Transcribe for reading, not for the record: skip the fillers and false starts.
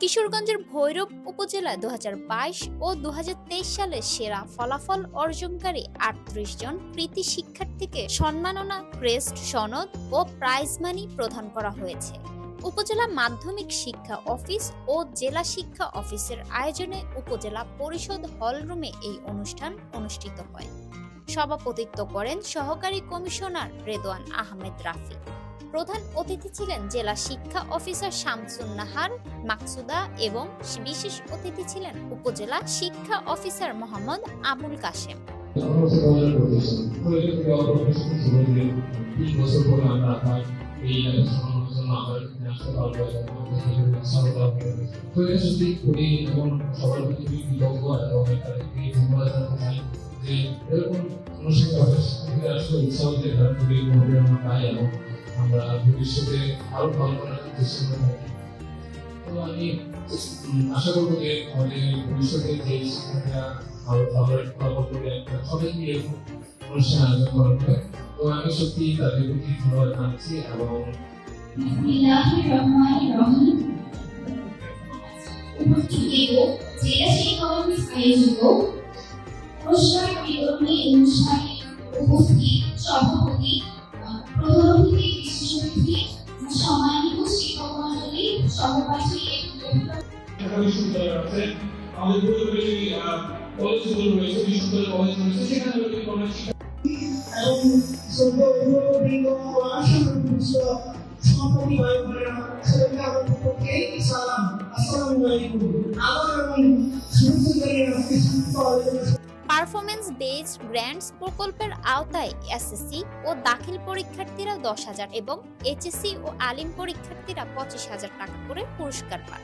কিশোরগঞ্জের ভৈরব উপজেলায় 2022 ও 2023 সালে সেরা ফলাফল অর্জনকারী 38 জন কৃতি শিক্ষার্থীকে সম্মাননা ক্রেস্ট সনদ ও প্রাইজ মানি প্রদান করা হয়েছে। উপজেলা মাধ্যমিক শিক্ষা অফিস ও জেলা শিক্ষা অফিসের আয়োজনে উপজেলা পরিষদ হলরুমে এই অনুষ্ঠান অনুষ্ঠিত হয়। সভাপতিত্ব করেন সহকারী কমিশনার রেদওয়ান আহমেদ রাফি। প্রধান অতিথি ছিলেন জেলা শিক্ষা অফিসার শামসুন নাহার মাকসুদা এবং বিশেষ অতিথি ছিলেন উপজেলা শিক্ষা অফিসার মোহাম্মদ আবুল কাশেম। আমরা ভবিষ্যতে আরো ভালো করার চেষ্টা করব। তো আমি আশা করবো যে আমাদের ভবিষ্যতে যে শিক্ষার্থীরা আরো ভালো ফলাফল করে সবাই মিলে অনুষ্ঠান আয়োজন করা হবে। তো আমি সত্যি তাদের প্রতি ধন্যবাদ জানাচ্ছি এবং জেলা শিক্ষা অফিস আয়োজিত পুরস্কার বিতরণী অনুষ্ঠানে উপস্থিত সভাপতি প্রধানমন্ত্রী সম্মানিত শিক্ষক মণ্ডলী সহপাঠী পারফরমেন্স বেসড গ্র্যান্টস প্রকল্পের আওতায় এসএসসি ও দাখিল পরীক্ষার্থীরা 10,000 এবং এইচএসসি ও আলিম পরীক্ষার্থীরা 25,000 টাকা করে পুরস্কার পান।